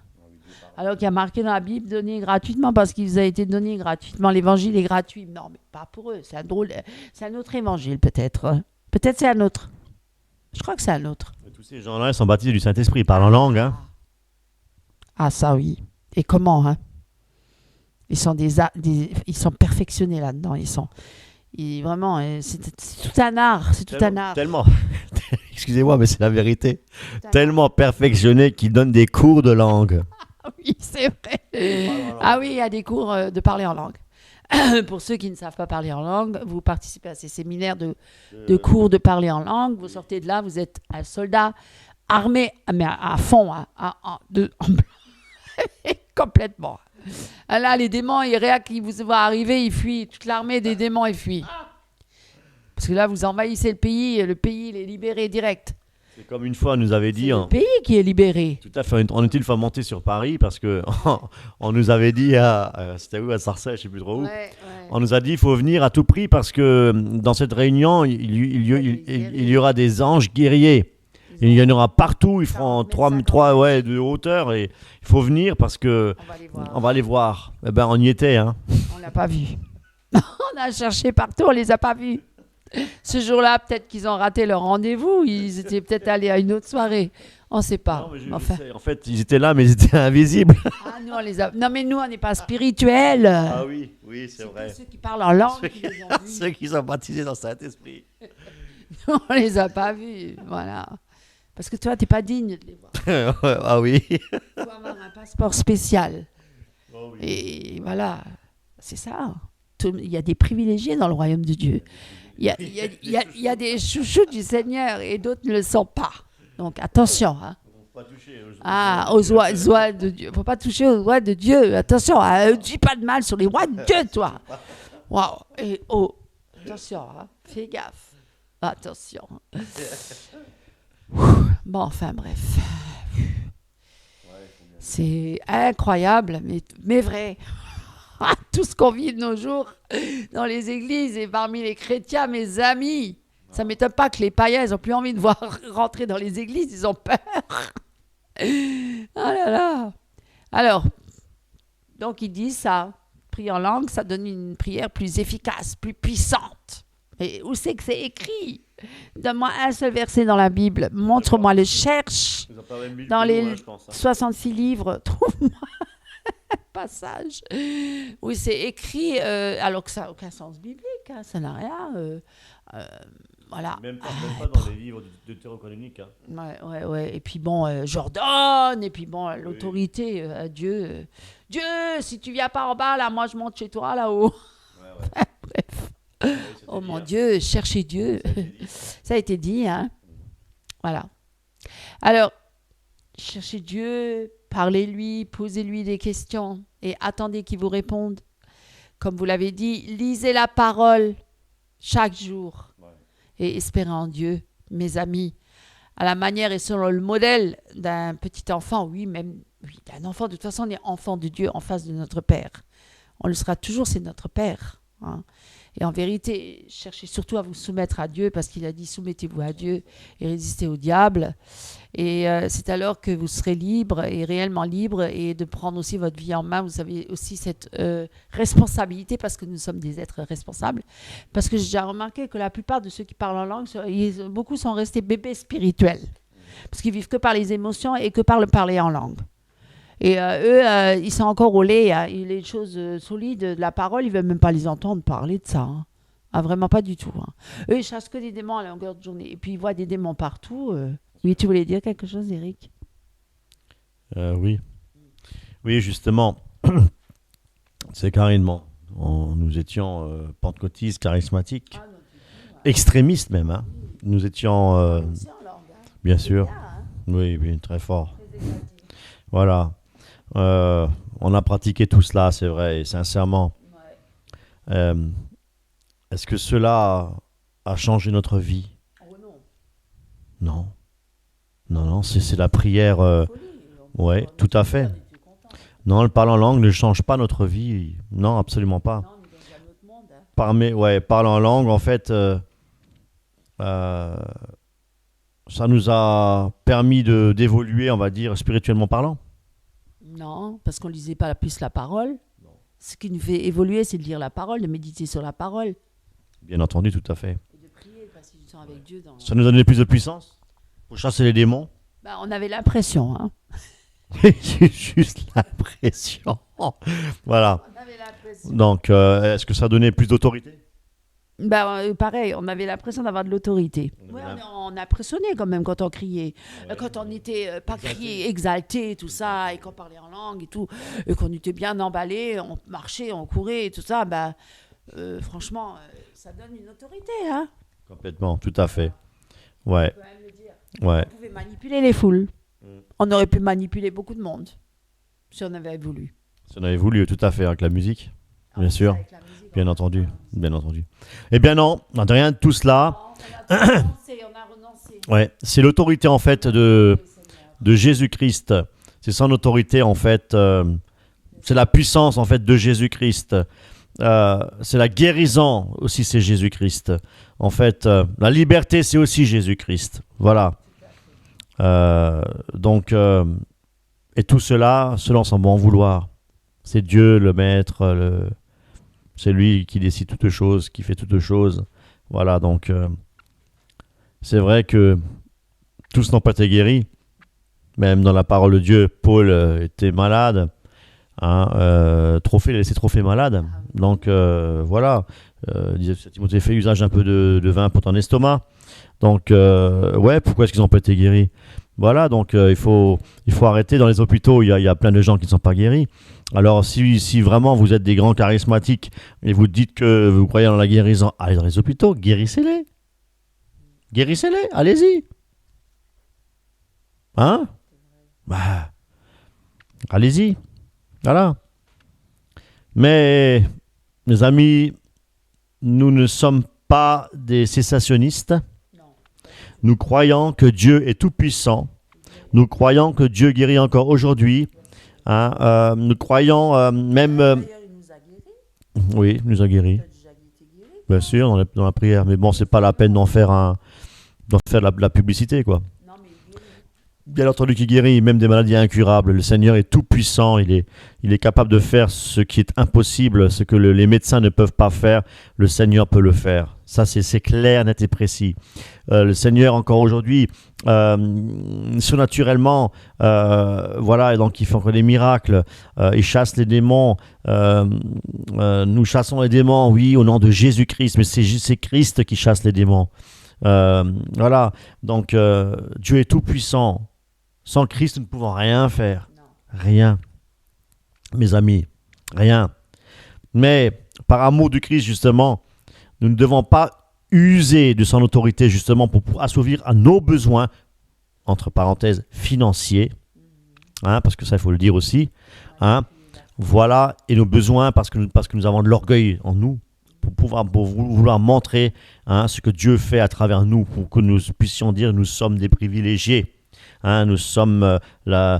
Alors qu'il y a marqué dans la Bible, donné gratuitement, parce qu'il vous a été donné gratuitement. L'évangile est gratuit. Non, mais pas pour eux. C'est un autre évangile, peut-être. Peut-être c'est un autre. Je crois que c'est un autre. Mais tous ces gens-là, ils sont baptisés du Saint-Esprit, ils parlent en langue. Hein. Ah, ça, oui. Et comment, hein? Ils sont ils sont perfectionnés là-dedans. Vraiment, c'est tout un art. C'est tout un art. Tellement, excusez-moi, mais c'est la vérité. Tellement perfectionnés qu'ils donnent des cours de langue. Oui, c'est vrai. Ah oui, il y a des cours de parler en langue. Pour ceux qui ne savent pas parler en langue, vous participez à ces séminaires de cours de parler en langue. Vous sortez de là, vous êtes un soldat armé, mais à fond, complètement. Là, les démons, qui vous voient arriver, ils fuient. Toute l'armée des démons, ils fuient. Parce que là, vous envahissez le pays il est libéré direct. C'est comme une fois, on nous avait dit... C'est le pays qui est libéré. Tout à fait. On était une fois monté sur Paris parce que on nous avait dit, c'était où, à Sarcelles, je ne sais plus trop où. Ouais. On nous a dit, il faut venir à tout prix parce que dans cette réunion, il y aura des anges guerriers. Il y en aura partout, ils feront 3 de hauteur et il faut venir parce que on va les voir. Eh ben, on y était. Hein. On l'a pas vu. On a cherché partout, on les a pas vus. Ce jour-là, peut-être qu'ils ont raté leur rendez-vous. Ils étaient peut-être allés à une autre soirée. On ne sait pas. Non, en fait, ils étaient là, mais ils étaient invisibles. Ah, nous, Non, mais nous, on n'est pas spirituels. Ah oui, c'est vrai. Ceux qui parlent en langue. Ceux qui sont baptisés dans Saint-Esprit. On ne les a pas vus. Voilà. Parce que toi, tu n'es pas digne de les voir. Ah oui. Il faut avoir un passeport spécial. Oh oui. Et voilà, c'est ça. Il y a des privilégiés dans le royaume de Dieu. Il y a des chouchous du Seigneur et d'autres ne le sont pas. Donc attention. Hein. Aux oies de Dieu. Il ne faut pas toucher aux oies de Dieu. Attention, ne dis pas de mal sur les oies de Dieu, toi. Waouh. Et attention, hein. Fais gaffe. Attention. Bon, enfin bref. C'est incroyable, mais vrai. Tout ce qu'on vit de nos jours dans les églises et parmi les chrétiens, mes amis. Ça ne m'étonne pas que les païens, ils n'ont plus envie de voir rentrer dans les églises, ils ont peur. Ah là là. Alors, donc ils disent ça, prier en langue, ça donne une prière plus efficace, plus puissante. Mais où c'est que c'est écrit? Donne-moi un seul verset dans la Bible. Montre-moi, le cherche dans les 66 livres. Trouve-moi. passage où c'est écrit, alors que ça n'a aucun sens biblique, hein, ça n'a rien. Voilà. Même pas dans les livres de Deutérocanonique. Hein. Ouais. Et puis bon, j'ordonne, et puis bon, l'autorité à Dieu. Dieu, si tu viens pas en bas, là, moi je monte chez toi là-haut. Ouais. Bref. Ouais, Oh mon bien. Dieu, cherchez Dieu. Ça a été dit. Ça a été dit, hein. Voilà. Alors, cherchez Dieu, parlez-lui, posez-lui des questions et attendez qu'il vous réponde. Comme vous l'avez dit, lisez la parole chaque jour. Ouais. Et espérez en Dieu, mes amis, à la manière et selon le modèle d'un petit enfant, oui, d'un enfant. De toute façon, on est enfant de Dieu en face de notre Père. On le sera toujours, c'est notre Père. Hein. Et en vérité, cherchez surtout à vous soumettre à Dieu, parce qu'il a dit soumettez-vous à Dieu et résistez au diable. Et c'est alors que vous serez libre et réellement libre, et de prendre aussi votre vie en main. Vous avez aussi cette responsabilité, parce que nous sommes des êtres responsables. Parce que j'ai déjà remarqué que la plupart de ceux qui parlent en langue, beaucoup sont restés bébés spirituels. Parce qu'ils vivent que par les émotions et que par le parler en langue. Et eux, ils sont encore au lait. Hein. Les choses solides de la parole, ils ne veulent même pas les entendre parler de ça. Hein. Ah, vraiment pas du tout. Hein. Eux, ils chassent que des démons à longueur de journée. Et puis, ils voient des démons partout. Oui, tu voulais dire quelque chose, Eric? Oui. Oui, justement. C'est carrément. Nous étions pentecôtistes, charismatiques, extrémistes même. Hein. Nous étions, bien sûr. Oui, très fort. Voilà. On a pratiqué tout cela, c'est vrai, et sincèrement. Est-ce que cela a changé notre vie? Non. Non, c'est la prière. Oui, tout à fait. Non, le parler en langue ne change pas notre vie. Non, absolument pas. Parler en langue, en fait, ça nous a permis d'évoluer, on va dire, spirituellement parlant. Non, parce qu'on ne lisait pas plus la parole. Non. Ce qui nous fait évoluer, c'est de lire la parole, de méditer sur la parole. Bien entendu, tout à fait. Et de prier, de passer du temps avec Dieu. Ça nous a donné plus de puissance pour chasser les démons. On avait l'impression. Hein. Juste l'impression. Voilà. On avait l'impression. Donc, est-ce que ça a donné plus d'autorité? Pareil, on avait l'impression d'avoir de l'autorité. On impressionnait quand même quand on criait. Quand on n'était pas crié, exalté, tout ça, et qu'on parlait en langue et tout, et qu'on était bien emballé, on marchait, on courait et tout ça, franchement, ça donne une autorité. Hein. Complètement, tout à fait. Ouais. On peut même le dire. Ouais. On pouvait manipuler les foules. On aurait pu manipuler beaucoup de monde, si on avait voulu. Si on avait voulu, tout à fait, avec la musique, bien sûr. Bien entendu. Eh bien non, rien de tout cela. On a renoncé. Ouais, c'est l'autorité en fait de Jésus-Christ. C'est son autorité en fait. C'est la puissance en fait de Jésus-Christ. C'est la guérison aussi, c'est Jésus-Christ. En fait, la liberté, c'est aussi Jésus-Christ. Voilà. Donc, et tout cela, selon son bon vouloir. C'est Dieu le maître, c'est lui qui décide toutes choses, qui fait toutes choses. Voilà, donc c'est vrai que tous n'ont pas été guéris. Même dans la parole de Dieu, Paul était malade. Trophée, laissé Trophée malade. Donc voilà, disait Timothée, fais usage un peu de vin pour ton estomac. Donc pourquoi est-ce qu'ils n'ont pas été guéris? Voilà, donc il faut arrêter. Dans les hôpitaux, il y a plein de gens qui ne sont pas guéris. Alors, si vraiment vous êtes des grands charismatiques et vous dites que vous croyez dans la guérison, allez dans les hôpitaux, guérissez-les. Guérissez-les, allez-y. Hein? Allez-y. Voilà. Mais, mes amis, nous ne sommes pas des cessationnistes. Nous croyons que Dieu est tout-puissant. Nous croyons que Dieu guérit encore aujourd'hui. Nous croyons même... il nous a guéris. Oui, il nous a guéris. Bien sûr, dans la prière. Mais bon, c'est pas la peine d'en faire de la publicité, quoi. Non, mais bien entendu qui guérit même des maladies incurables. Le Seigneur est tout puissant, il est capable de faire ce qui est impossible, ce que les médecins ne peuvent pas faire, le Seigneur peut le faire. Ça c'est clair, net et précis. Le Seigneur encore aujourd'hui, surnaturellement, voilà, et donc il fait encore des miracles, il chasse les démons, nous chassons les démons, oui, au nom de Jésus-Christ, mais c'est Christ qui chasse les démons. Voilà, donc Dieu est tout puissant. Sans Christ, nous ne pouvons rien faire. Rien. Mes amis, rien. Mais par amour du Christ, justement, nous ne devons pas user de son autorité, justement, pour assouvir à nos besoins, entre parenthèses, financiers. Hein, parce que ça, il faut le dire aussi. Hein, voilà, et nos besoins, parce que nous avons de l'orgueil en nous, pour vouloir montrer ce que Dieu fait à travers nous, pour que nous puissions dire nous sommes des privilégiés. Hein, nous sommes le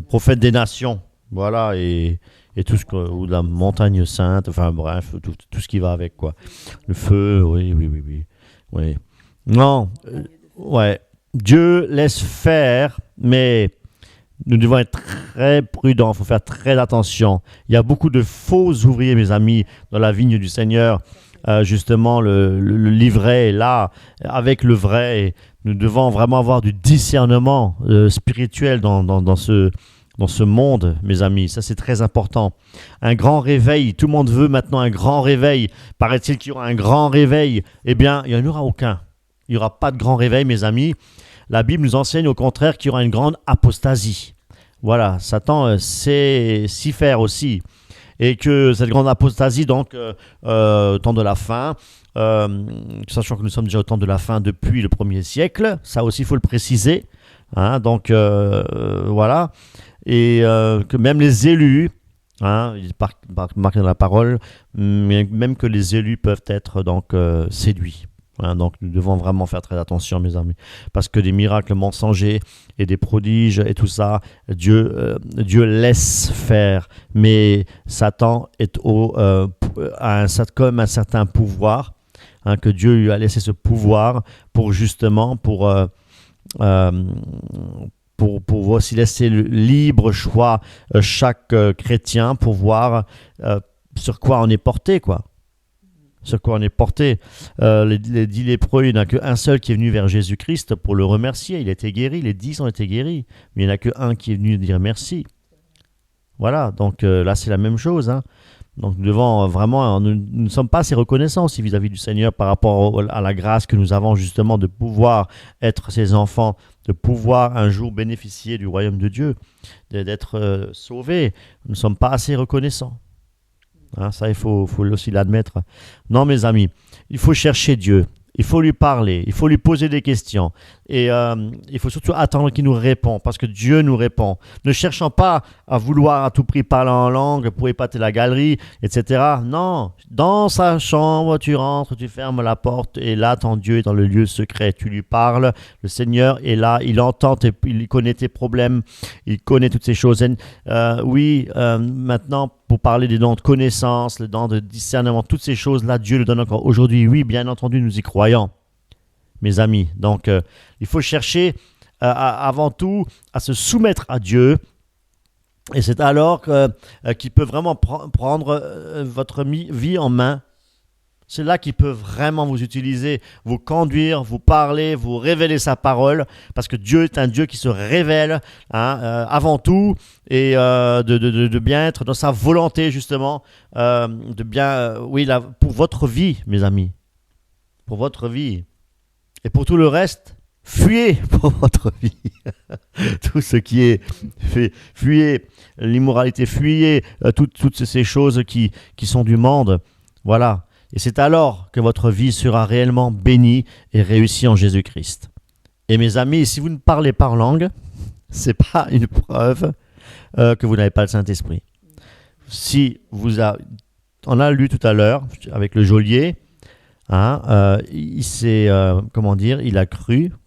prophète des nations, voilà, et tout ce que, ou la montagne sainte, enfin bref, tout ce qui va avec, quoi. Le feu, oui. Non, ouais, Dieu laisse faire, mais nous devons être très prudents, il faut faire très attention. Il y a beaucoup de faux ouvriers, mes amis, dans la vigne du Seigneur. Justement, le livret est là, avec le vrai. Et nous devons vraiment avoir du discernement spirituel dans ce monde, mes amis. Ça, c'est très important. Un grand réveil. Tout le monde veut maintenant un grand réveil. Paraît-il qu'il y aura un grand réveil? Eh bien, il n'y en aura aucun. Il n'y aura pas de grand réveil, mes amis. La Bible nous enseigne au contraire qu'il y aura une grande apostasie. Voilà, Satan sait s'y faire aussi. Et que cette grande apostasie, donc, au temps de la fin, sachant que nous sommes déjà au temps de la fin depuis le 1er siècle, ça aussi il faut le préciser, hein, donc voilà, et que même les élus, hein, il est marqué dans la parole, même que les élus peuvent être donc séduits. Hein, donc nous devons vraiment faire très attention, mes amis, parce que des miracles mensongers et des prodiges et tout ça, Dieu laisse faire, mais Satan est comme un certain pouvoir, hein, que Dieu lui a laissé ce pouvoir pour justement pour aussi laisser le libre choix chaque chrétien pour voir sur quoi on est porté, quoi. Sur quoi on est porté. Les 10 lépreux, il n'y en a qu'un seul qui est venu vers Jésus-Christ pour le remercier. Il a été guéri, les 10 ont été guéris. Mais il n'y en a qu'un qui est venu dire merci. Voilà, donc là c'est la même chose. Hein. Donc nous devons vraiment, nous ne sommes pas assez reconnaissants aussi vis-à-vis du Seigneur par rapport à la grâce que nous avons justement de pouvoir être ses enfants, de pouvoir un jour bénéficier du royaume de Dieu, d'être sauvés. Nous ne sommes pas assez reconnaissants. Hein, ça, il faut aussi l'admettre. Non, mes amis, il faut chercher Dieu. Il faut lui parler, il faut lui poser des questions. Et il faut surtout attendre qu'il nous réponde, parce que Dieu nous répond. Ne cherchons pas à vouloir à tout prix parler en langue pour épater la galerie, etc. Non, dans sa chambre, tu rentres, tu fermes la porte, et là, ton Dieu est dans le lieu secret. Tu lui parles, le Seigneur est là, il entend, il connaît tes problèmes, il connaît toutes ces choses. Maintenant, pour parler des dons de connaissance, les dons de discernement, toutes ces choses-là, Dieu le donne encore aujourd'hui. Oui, bien entendu, nous y croyons, mes amis. Donc, il faut chercher avant tout à se soumettre à Dieu. Et c'est alors qu'il peut vraiment prendre votre vie en main. C'est là qu'il peut vraiment vous utiliser, vous conduire, vous parler, vous révéler sa parole, parce que Dieu est un Dieu qui se révèle avant tout, et de bien être dans sa volonté justement, de bien, pour votre vie, mes amis, pour votre vie. Et pour tout le reste, fuyez pour votre vie. Tout ce qui est fait, fuyez l'immoralité, fuyez toutes ces choses qui sont du monde. Voilà. Et c'est alors que votre vie sera réellement bénie et réussie en Jésus-Christ. Et mes amis, si vous ne parlez pas en langue, ce n'est pas une preuve que vous n'avez pas le Saint-Esprit. Si on a lu tout à l'heure avec le geôlier, il a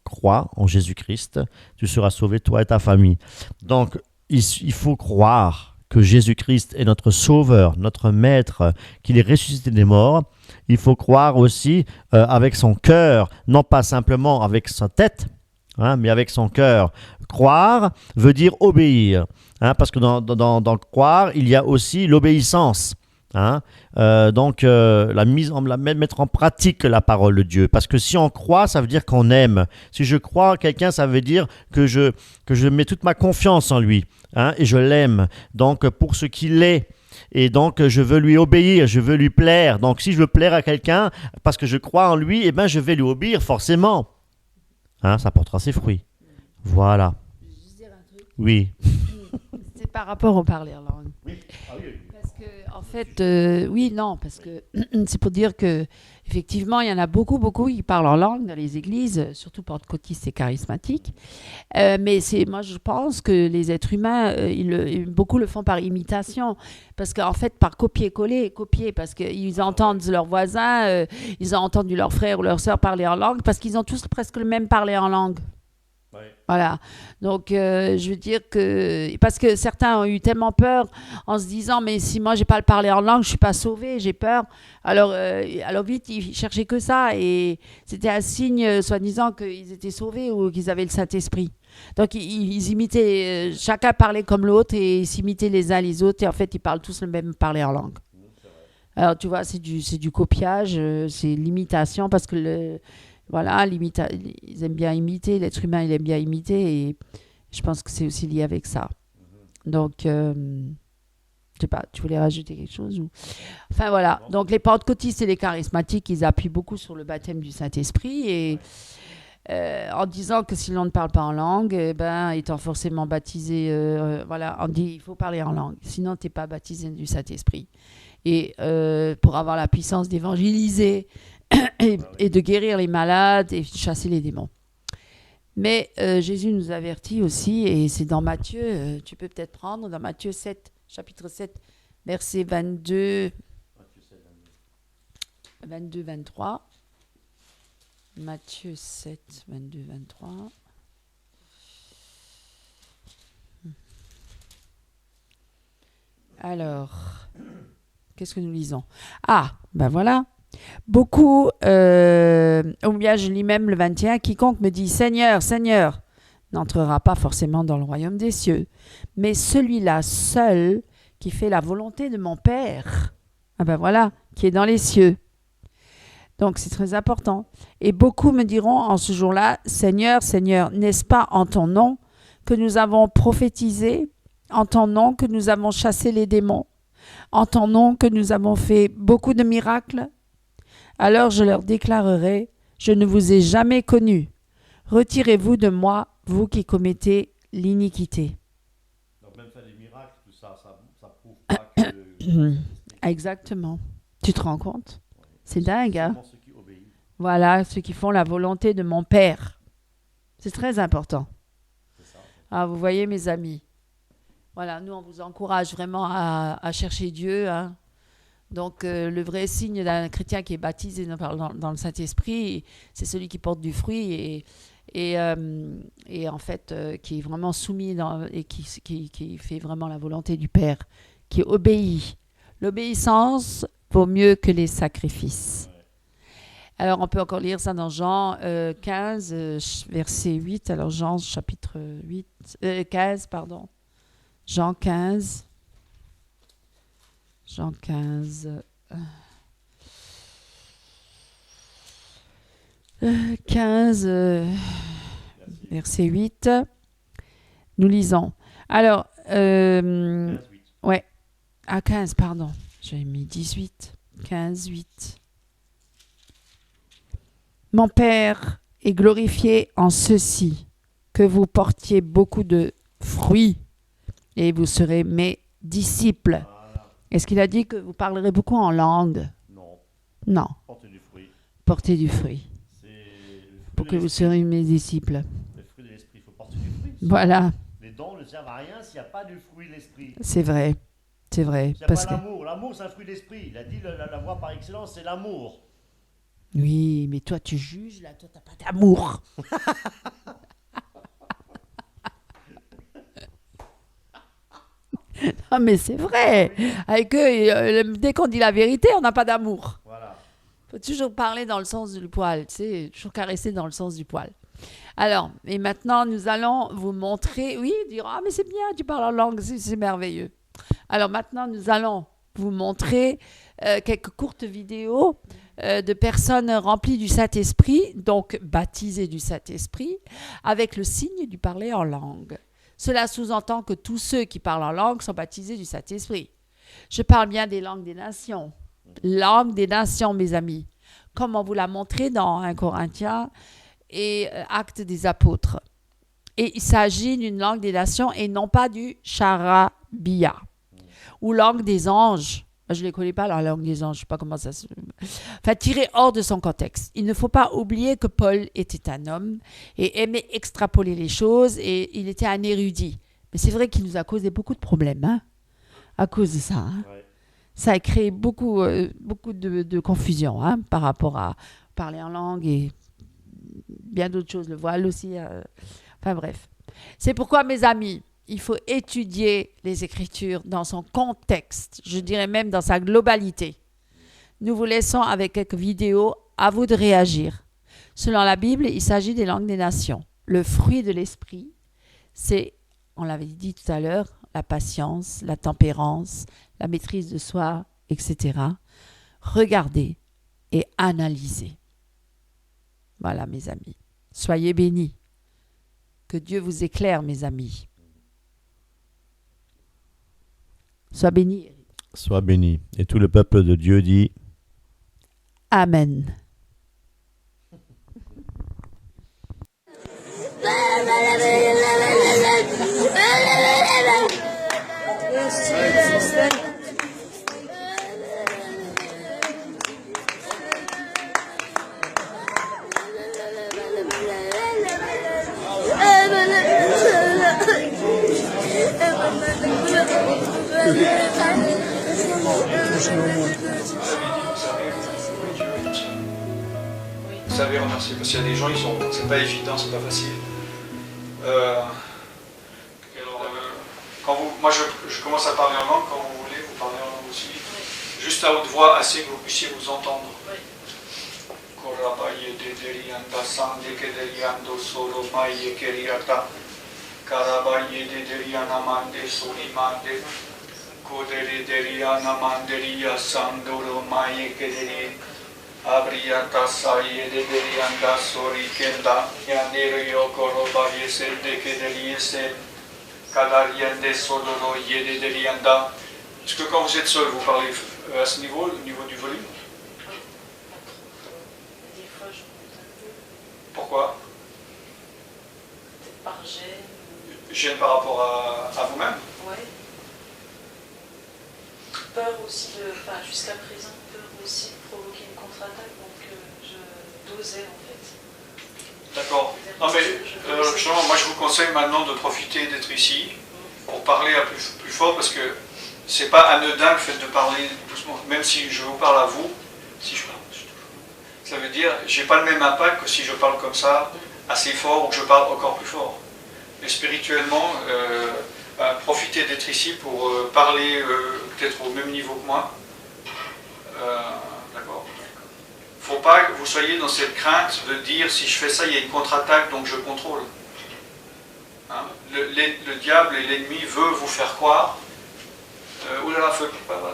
croit en Jésus-Christ, tu seras sauvé, toi et ta famille. Donc, il faut croire que Jésus-Christ est notre sauveur, notre maître, qu'il est ressuscité des morts. Il faut croire aussi avec son cœur, non pas simplement avec sa tête, hein, mais avec son cœur. Croire veut dire obéir, hein, parce que dans croire, il y a aussi l'obéissance. Hein. Donc, mettre en pratique la parole de Dieu. Parce que si on croit, ça veut dire qu'on aime. Si je crois en quelqu'un, ça veut dire que je mets toute ma confiance en lui, hein, et je l'aime. Donc, pour ce qu'il est. Et donc, je veux lui obéir, je veux lui plaire. Donc, si je veux plaire à quelqu'un, parce que je crois en lui, eh ben, je vais lui obéir forcément. Hein, ça portera ses fruits. Voilà. Je veux juste dire un truc. Oui. C'est par rapport au parler en langue. Oui. Ah oui. Parce que, en fait, oui, non, parce que c'est pour dire que effectivement, il y en a beaucoup qui parlent en langue dans les églises, surtout pentecôtistes et charismatiques. Mais moi, je pense que les êtres humains, beaucoup le font par imitation, parce qu'en fait, par copier, parce qu'ils entendent leurs voisins, ils ont entendu leurs frères ou leurs sœurs parler en langue, parce qu'ils ont tous presque le même parler en langue. Ouais. Voilà, donc je veux dire que, parce que certains ont eu tellement peur en se disant, mais si moi j'ai pas le parler en langue, je suis pas sauvé, j'ai peur. Alors vite, ils cherchaient que ça, et c'était un signe, soi-disant, qu'ils étaient sauvés ou qu'ils avaient le Saint-Esprit. Donc ils imitaient, chacun parlait comme l'autre, et ils s'imitaient les uns les autres, et en fait ils parlent tous le même parler en langue. Alors tu vois, c'est du copiage, c'est l'imitation, parce que voilà, ils aiment bien imiter, l'être humain il aime bien imiter, et je pense que c'est aussi lié avec ça. Donc, je sais pas, tu voulais rajouter quelque chose ou... Enfin voilà, donc les pentecôtistes et les charismatiques, ils appuient beaucoup sur le baptême du Saint-Esprit, et en disant que si l'on ne parle pas en langue, étant forcément baptisé, voilà, on dit il faut parler en langue, sinon tu n'es pas baptisé du Saint-Esprit. Et pour avoir la puissance d'évangéliser, et de guérir les malades et de chasser les démons. Mais Jésus nous avertit aussi, et c'est dans Matthieu, tu peux peut-être prendre, dans Matthieu 7, chapitre 7, versets 22, 23. Matthieu 7, 22, 23. Alors, qu'est-ce que nous lisons? Ah, ben voilà. Beaucoup, ou bien je lis même le 21, quiconque me dit Seigneur, Seigneur, n'entrera pas forcément dans le royaume des cieux, mais celui-là seul qui fait la volonté de mon Père, ah ben voilà, qui est dans les cieux. Donc c'est très important. Et beaucoup me diront en ce jour-là, Seigneur, Seigneur, n'est-ce pas en ton nom que nous avons prophétisé, en ton nom que nous avons chassé les démons, en ton nom que nous avons fait beaucoup de miracles? Alors je leur déclarerai, je ne vous ai jamais connus. Retirez-vous de moi, vous qui commettez l'iniquité. Donc même faire des miracles, tout ça, ça prouve pas que... Exactement. Tu te rends compte? C'est dingue, hein? Ceux qui obéissent. Voilà, ceux qui font la volonté de mon Père. C'est très important. C'est ça. Ah, vous voyez, mes amis. Voilà, nous, on vous encourage vraiment à chercher Dieu, hein. Donc, le vrai signe d'un chrétien qui est baptisé dans le Saint-Esprit, c'est celui qui porte du fruit et en fait, qui est vraiment soumis et qui fait vraiment la volonté du Père, qui obéit. L'obéissance vaut mieux que les sacrifices. Ouais. Alors, on peut encore lire ça dans Jean 15, verset 8. Alors, Jean chapitre 15, pardon. Jean 15. Jean 15, 15, verset 8, nous lisons. Alors, 15, ouais, à 15, pardon, j'avais mis 18, 15, 8. Mon Père est glorifié en ceci, que vous portiez beaucoup de fruits, et vous serez mes disciples. Est-ce qu'il a dit que vous parlerez beaucoup en langue? Non. Non. Portez du fruit. Portez du fruit. Pour que vous serez mes disciples. Le fruit de l'esprit, il faut porter du fruit. Voilà. Les dons ne servent à rien s'il n'y a pas du fruit de l'esprit. C'est vrai. C'est vrai. S'il n'y a pas l'amour. L'amour, c'est un fruit de l'esprit. Il a dit la voie par excellence, c'est l'amour. Oui, mais toi, tu juges, là. Toi, tu n'as pas d'amour. Non, mais c'est vrai. Avec eux, dès qu'on dit la vérité, on n'a pas d'amour. Voilà. Faut toujours parler dans le sens du poil, tu sais, toujours caresser dans le sens du poil. Alors, et maintenant, nous allons vous montrer, oui, dire, ah, mais c'est bien, tu parles en langue, c'est merveilleux. Alors maintenant, nous allons vous montrer quelques courtes vidéos de personnes remplies du Saint-Esprit, donc baptisées du Saint-Esprit, avec le signe du parler en langue. Cela sous-entend que tous ceux qui parlent en langue sont baptisés du Saint-Esprit. Je parle bien des langues des nations. Langue des nations, mes amis. Comme on vous l'a montré dans 1 Corinthiens et Actes des Apôtres. Et il s'agit d'une langue des nations et non pas du charabia ou langue des anges. Je ne les connais pas, la langue des anges, je ne sais pas comment ça se... Enfin, tiré hors de son contexte. Il ne faut pas oublier que Paul était un homme et aimait extrapoler les choses et il était un érudit. Mais c'est vrai qu'il nous a causé beaucoup de problèmes, hein, à cause de ça. Hein. Ouais. Ça a créé beaucoup de confusion hein, par rapport à parler en langue et bien d'autres choses, le voile aussi. Enfin bref. C'est pourquoi, mes amis, il faut étudier les Écritures dans son contexte, je dirais même dans sa globalité. Nous vous laissons avec quelques vidéos, à vous de réagir. Selon la Bible, il s'agit des langues des nations. Le fruit de l'esprit, c'est, on l'avait dit tout à l'heure, la patience, la tempérance, la maîtrise de soi, etc. Regardez et analysez. Voilà, mes amis. Soyez bénis. Que Dieu vous éclaire, mes amis. Sois béni. Sois béni. Et tout le peuple de Dieu dit Amen. Vous savez remercier parce qu'il y a des gens, c'est pas évident, c'est pas facile. Moi je commence à parler en langue, quand vous voulez, vous parlez en langue aussi. Juste à haute voix, assez que vous puissiez vous entendre. Abriata saye de derianda sori kenda yanero yokoro bayesende kedeliese kadariende sodoro yede derianda. Est-ce que quand vous êtes seul, vous parlez à ce niveau, au niveau du volume? Des fois, je Pourquoi? peut-être par gêne. Gêne par rapport à vous-même? Ouais. Peur aussi enfin jusqu'à présent, peur aussi de provoquer une contre-attaque, donc je dosais en fait. D'accord. Non mais justement, moi je vous conseille maintenant de profiter d'être ici pour parler à plus fort parce que c'est pas anodin le fait de parler doucement. Même si je vous parle à vous, si je parle, ça veut dire j'ai pas le même impact que si je parle comme ça assez fort ou que je parle encore plus fort. Mais spirituellement, profitez d'être ici pour parler peut-être au même niveau que moi. D'accord. Faut pas que vous soyez dans cette crainte de dire si je fais ça, il y a une contre-attaque, donc je contrôle. Hein? Le diable et l'ennemi veut vous faire croire. Oh là là,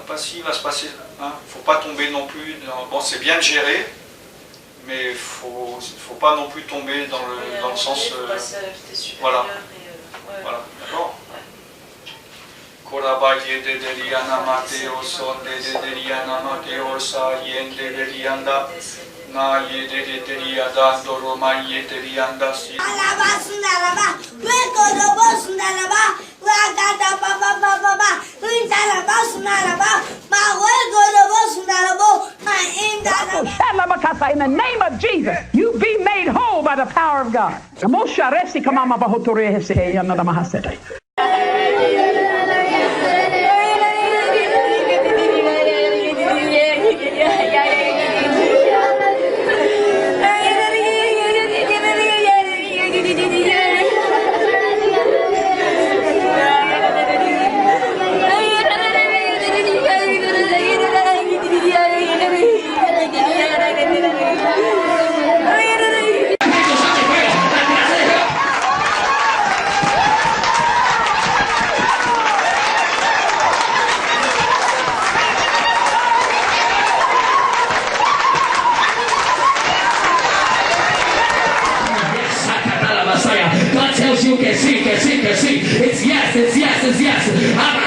pas si, il va se passer. Hein? Faut pas tomber non plus. Bon, c'est bien de gérer, mais faut pas non plus tomber dans le sens. Voilà. Voilà. D'accord. Korabaye de Deliana Mateo son de Deliana Mateo sa yen de Delianda na ye de Deliada Doroma ye Delianda si Alaba sundaraba, weko robo sundaraba, wagada baba baba baba, windalaba sundaraba, ma weko robo sundarabo, ma indalaba. In the name of Jesus, you be made whole by the power of God. decías,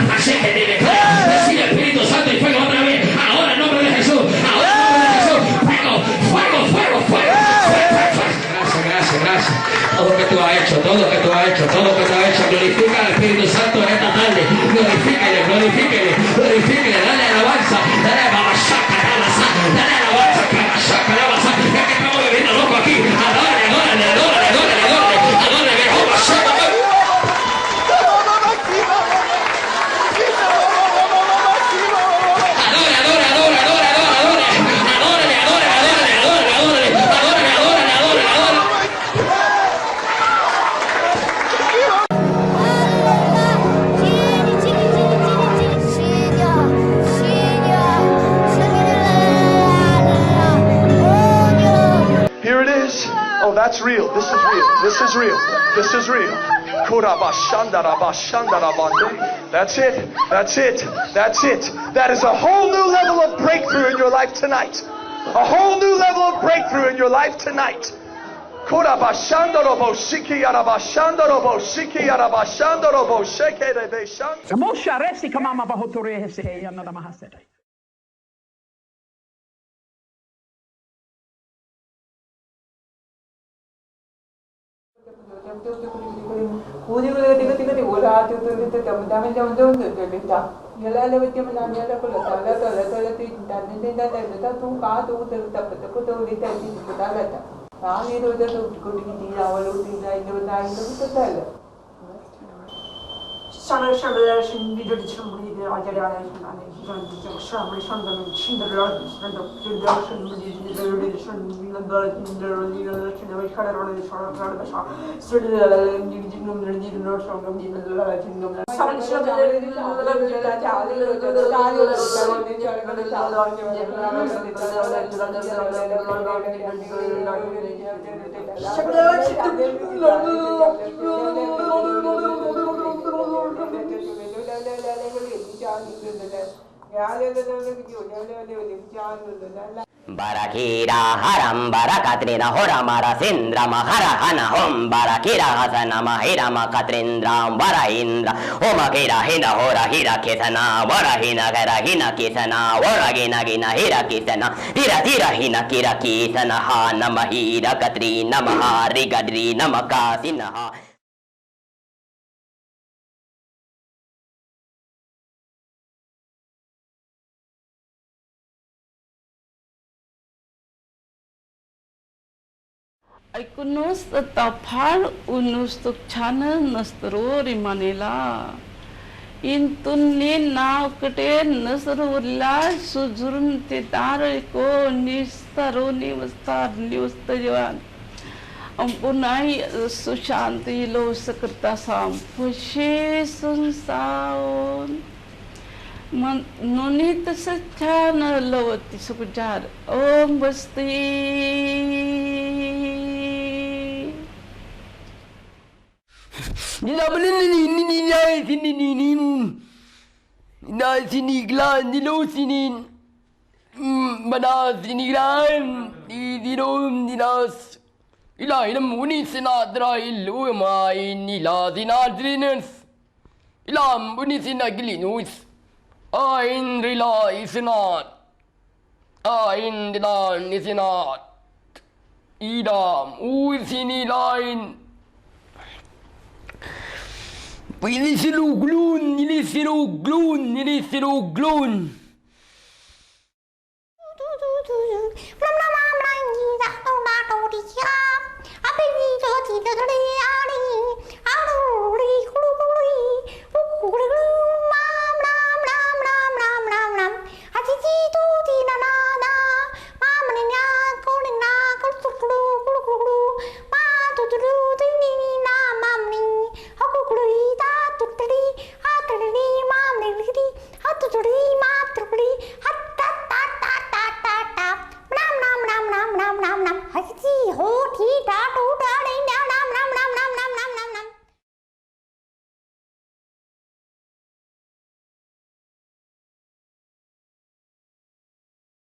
recibe el Espíritu Santo y fuego otra vez. Ahora en nombre de Jesús. Ahora en nombre de Jesús. Fuego, fuego, fuego, fuego. Gracias, gracias. Todo lo que tú has hecho, todo lo que tú has hecho, todo lo que tú has hecho. Glorifica al Espíritu Santo en esta tarde. Glorifíquele, glorifíquele, glorifíquele. Dale alabanza, dale alabanza, dale alabanza, alabanza. Es que estamos bebiendo loco aquí. Adórale, adórale, adórale, adórale, adórale. Adórale, Jehová, Shabbat. Here it is. Oh, that's real. This is real. This is real. This is real. That's it. That's it. That's it. That is a whole new level of breakthrough in your life tonight. A whole new level of breakthrough in your life tonight. Mosha resti kamama bahotore hese yanada mahaseta. Barakira haram barakatrina horamara sindrama harahana hom barakira hasana mahirama katrindram varahindra homakira hina hora hira kesana varahina gara hina kesana varagina gina hira kesana tira tira hina kira kesana ha namahira katrina mahari gadri namakasina ha. Ai cunosc tapar unustuk chana nastarori manila. Intunin na kate nasarula sujurun titare ko nistaroni vastar niustajawan. Ampunai sushanti lo sakrta sam pushe sunsaon. Nunit sachana lawati sukujar om basti. Nila siniglan nilo sinin manas siniglan idilum dinas ila ilam uni sinadra ilu ma inila sinadrinus ilam uni sinaglinus ain rila isinat ain dinan isinat idam usinilain Ilisiluglun, ilisiluglun, ilisiluglun. Lâm nam am lai nhị dạ đâu ba đầu đi cha. Áp đi cho thì cho đi